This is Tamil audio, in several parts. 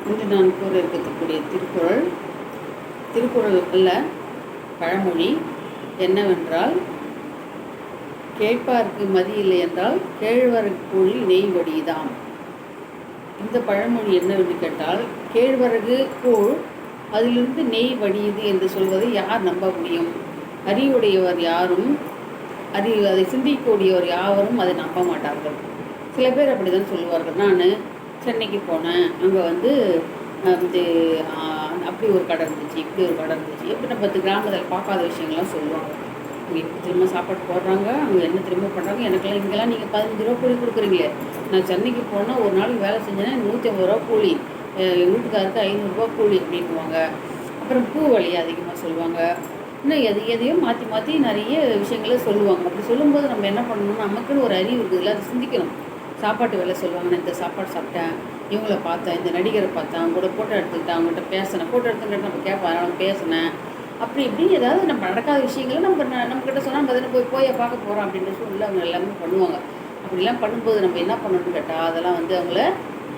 இன்று நான் கூற இருக்கக்கூடிய திருக்குறள் அல்ல பழமொழி என்னவென்றால், கேட்பார்க்கு மதி இல்லை என்றால் கேழ்வரகு கூழில் நெய் வடியுதாம். இந்த பழமொழி என்னவென்று கேட்டால், கேழ்வரகு கூழ் அதிலிருந்து நெய் வடியுது என்று சொல்வதை யார் நம்ப முடியும்? அறிவுடையவர் யாரும் அதை சிந்திக்கக்கூடியவர் யாவரும் அதை நம்ப மாட்டார்கள். சில பேர் அப்படி தான் சொல்லுவார்கள். நான் சென்னைக்கு போனேன், அங்கே அப்படி ஒரு கடை இருந்துச்சு, இப்படி ஒரு கடை இருந்துச்சு, எப்படி நம்ம 10 கிராமத்தில் பார்க்காத விஷயங்கள்லாம் சொல்லுவாங்க. அங்கே எப்படி திரும்ப சாப்பாடு போடுறாங்க, அங்கே என்ன திரும்ப பண்ணுறாங்க, எனக்கெல்லாம் இங்கெல்லாம் நீங்கள் 15 ரூபா கூலி கொடுக்குறீங்களே, நான் சென்னைக்கு போனால் ஒரு நாளைக்கு வேலை செஞ்சேன்னா 150 ரூபா கூலி, எங்கள் வீட்டுக்காருக்கு 500 ரூபா கூலி அப்படின்வாங்க. அப்புறம் பூ விலையை அதிகமாக சொல்லுவாங்க. இன்னும் எதையும் மாற்றி மாற்றி நிறைய விஷயங்களை சொல்லுவாங்க. அப்படி சொல்லும்போது நம்ம என்ன பண்ணணும், நமக்குன்னு ஒரு அறிவு இருக்குதுல்ல, அதை சிந்திக்கணும். சாப்பாட்டு வேலை சொல்லுவாங்க, நான் இந்த சாப்பாடு சாப்பிட்டேன், இவங்கள பார்த்தேன், இந்த நடிகரை பார்த்தேன், அவங்க கூட ஃபோட்டோ எடுத்துக்கிட்டேன், அவங்ககிட்ட பேசினேன், ஃபோட்டோ எடுத்துக்கிட்ட நம்ம கேட்பேன், நான் பேசினேன், அப்படி இப்படி ஏதாவது நம்ம நடக்காத விஷயங்களை நம்மக்கிட்ட சொன்னால் நம்ம எதனா போய் பார்க்க போகிறோம் அப்படின்ற சூழ்நிலை அவங்க எல்லாமே பண்ணுவாங்க. அப்படிலாம் பண்ணும்போது நம்ம என்ன பண்ணணும்னு கேட்டால், அதெல்லாம் அவங்கள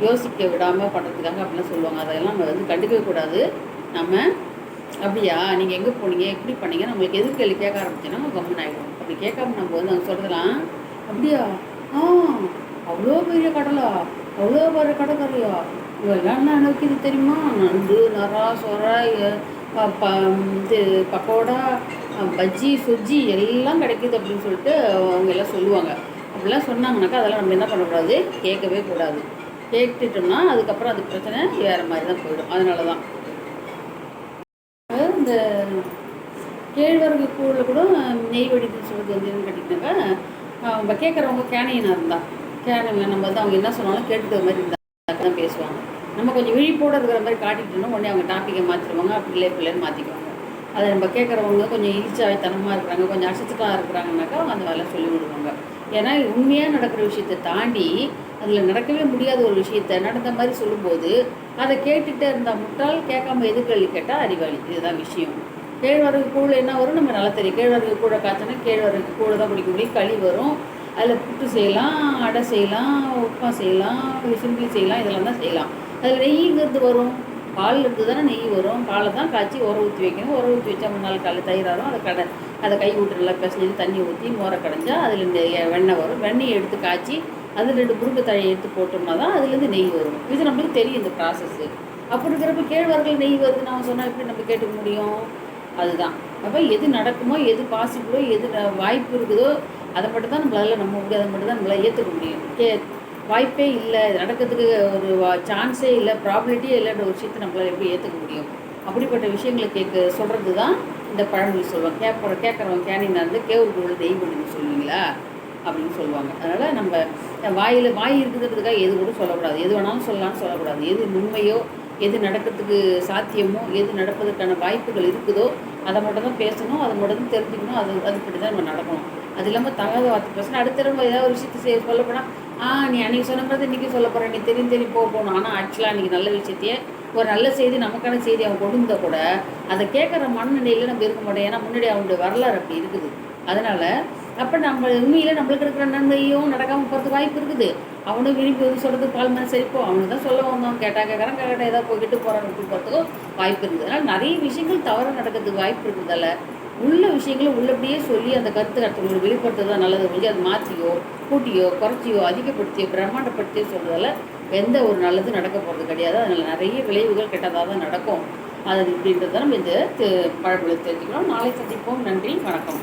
யோசிக்க விடாமல் பண்ணுறதுக்காக அப்படிலாம் சொல்லுவாங்க. அதெல்லாம் நம்ம கண்டுக்கவே கூடாது. நம்ம அப்படியா நீங்கள் எங்கே போனீங்க, எப்படி பண்ணீங்க, நம்மளுக்கு எதிர்கேள்வி கேட்க ஆரம்பிச்சோன்னா நம்ம கம்முன்னு ஆகிடும். அப்படி கேட்காம நம்ம அவங்க சொல்கிறதெல்லாம், அப்படியா, அவ்வளோ பெரிய கடலா, அவ்வளோ பெரிய கடற்கரையா, இவெல்லாம் என்ன நோக்கிது தெரியுமா, நண்டு, நரா, சொரை, இது பக்கோடா, பஜ்ஜி, சுஜ்ஜி எல்லாம் கிடைக்குது அப்படின்னு சொல்லிட்டு அவங்க எல்லாம் சொல்லுவாங்க. அப்படிலாம் சொன்னாங்கனாக்கா அதெல்லாம் நம்ம என்ன பண்ணக்கூடாது, கேட்கவே கூடாது. கேட்டுட்டோம்னா அதுக்கப்புறம் அது பிரச்சனை வேறு மாதிரி தான் போயிடும். அதனால தான் இந்த கேழ்வரகு கூழில் கூட நெய் வடிதுன்னு சொல்கிறது என்னன்னு கேட்டிங்கனாக்கா, நம்ம கேட்குறவங்க கேனையினா இருந்தால் நம்ம அவங்க என்ன சொன்னாலும் கேட்டுக்கிற மாதிரி இருந்தால் தான் பேசுவாங்க. நம்ம கொஞ்சம் விழிப்போடு இருக்கிற மாதிரி காட்டிட்டோம்னா உடனே அவங்க டாப்பிக்கை மாற்றிடுவாங்க, அப்படி பிள்ளைன்னு மாற்றிக்குவாங்க. அதை நம்ம கேட்குறவங்க கொஞ்சம் இழிச்சாய்த்தனமாக இருக்கிறாங்க, கொஞ்சம் அசத்துக்காக இருக்கிறாங்கனாக்கா அவங்க அந்த வேலை சொல்லி விடுவாங்க. ஏன்னா உண்மையாக நடக்கிற விஷயத்தை தாண்டி அதில் நடக்கவே முடியாத ஒரு விஷயத்தை நடந்த மாதிரி சொல்லும்போது அதை கேட்டுகிட்டே இருந்தால் முட்டாள், கேட்காம எதிர்கேள்வி கேட்டால் அறிவாளி. இதுதான் விஷயம். கேழ்வரகு கூழ் என்ன வரும் நம்ம நல்லா தெரியும். கேழ்வரகு கூழை காய்ச்சினா கேழ்வரகு கூழை தான் குடிக்க முடியும். களி வரும், அதில் புட்டு செய்யலாம், அடை செய்யலாம், உப்புமா செய்யலாம், சிம்பிளி செய்யலாம், இதெல்லாம் தான் செய்யலாம். அதில் நெய்ங்கிறது வரும், பால் இருந்து தானே நெய் வரும். பாலை தான் காய்ச்சி உர ஊற்றி வைக்கணும். உர ஊற்றி வச்சா 3 நாள் காலையில் தயிராகும். அதை கை விட்டு நல்லா பிசைஞ்சு தண்ணி ஊற்றி மோரை கடைஞ்சா அதில் இந்த வெண்ணெய் வரும். வெண்ணெயை எடுத்து காய்ச்சி அதில் 2 முருங்கை தழையை எடுத்து போட்டோம்னா தான் அதுலேருந்து நெய் வரும். இது நம்மளுக்கு தெரியும் இந்த ப்ராசஸ்ஸு. அப்படி இருக்கிறப்ப கேழ்வரகு நெய் வருதுன்னு அவன் சொன்னால் எப்படி நம்ம கேட்டுக்க முடியும்? அதுதான். அப்போ எது நடக்குமோ, எது பாசிபிளோ, எது வாய்ப்பு இருக்குதோ அதை மட்டும் தான் நம்மளால் நம்ப முடியும், அதை மட்டும் தான் நம்மளால் ஏற்றுக்க முடியும். வாய்ப்பே இல்லை, இது நடக்கிறதுக்கு ஒரு சான்ஸே இல்லை, ப்ராபிலிட்டியே இல்லைன்ற ஒரு விஷயத்தை நம்மளால் எப்படி ஏற்றுக்க முடியும்? அப்படிப்பட்ட விஷயங்களை சொல்கிறது தான் இந்த பழமொழி சொல்லுவாங்க. கேட்குறவங்க கேனினா இருந்து கேவுக்குள்ள நெய் பண்ணி சொல்லுவீங்களா அப்படின்னு சொல்லுவாங்க. அதனால் நம்ம வாய் இருக்குதுன்றதுக்காக எது கூட சொல்லக்கூடாது. எது வேணாலும் சொல்லலாம்னு சொல்லக்கூடாது. எது உண்மையோ, எது நடக்கிறதுக்கு சாத்தியமோ, எது நடப்பதற்கான வாய்ப்புகள் இருக்குதோ அதை மட்டும் தான் பேசணும், அதை மட்டும் தான் தெரிஞ்சுக்கணும். அதுபடி தான் நம்ம நடக்கணும். அது இல்லாமல் தகாத வார்த்தை பேசணும். அடுத்த நம்ம ஏதாவது ஒரு விஷயத்தை சொல்ல போனால், நீ அன்றைக்கி சொன்ன மாதிரி இன்றைக்கி சொல்ல போகிறேன், நீ தெரியும் போகணும். ஆனால் ஆக்சுவலாக அன்றைக்கி நல்ல விஷயத்தையே, ஒரு நல்ல செய்தி, நமக்கான செய்தி அவன் கொண்டு வந்தால் கூட அதை கேட்குற மனநிலையில் நம்ம இருக்க மாட்டோம். ஏன்னா முன்னாடி அவனுடைய வரலாறு அப்படி இருக்குது. அதனால் அப்போ நம்ம உண்மையில் நம்மளுக்கு இருக்கிற நன்மையும் நடக்காமல் போகிறதுக்கு வாய்ப்பு இருக்குது. அவனும் விரும்பி வந்து சொல்கிறது பால் மணி சரிப்போ, அவனுக்கு தான் சொல்ல வந்தோம், கேட்குறான் ஏதாவது போய்கிட்டு போகிறான்னு போகிறதுக்கும் வாய்ப்பு இருக்குது. அதனால் நிறைய விஷயங்கள் தவறு நடக்கிறதுக்கு வாய்ப்பு இருக்கிறதால உள்ள விஷயங்களை உள்ளபடியே சொல்லி அந்த கருத்து அடுத்தவங்களுக்கு வெளிப்படுத்துறது தான் நல்லது. ஒழிஞ்சு அது மாற்றியோ, கூட்டியோ, குறைச்சியோ, அதிகப்படுத்தியோ, பிரம்மாண்டப்படுத்தியோ சொல்கிறதால எந்த ஒரு நல்லதும் நடக்க போகிறது கிடையாது. அதனால் நிறைய விளைவுகள் கெட்டதாக தான் நடக்கும். அது இப்படின்றத நம்ம இந்த பழமொழி தெரிஞ்சுக்கிறோம். நாளை சந்திப்போம். நன்றி, வணக்கம்.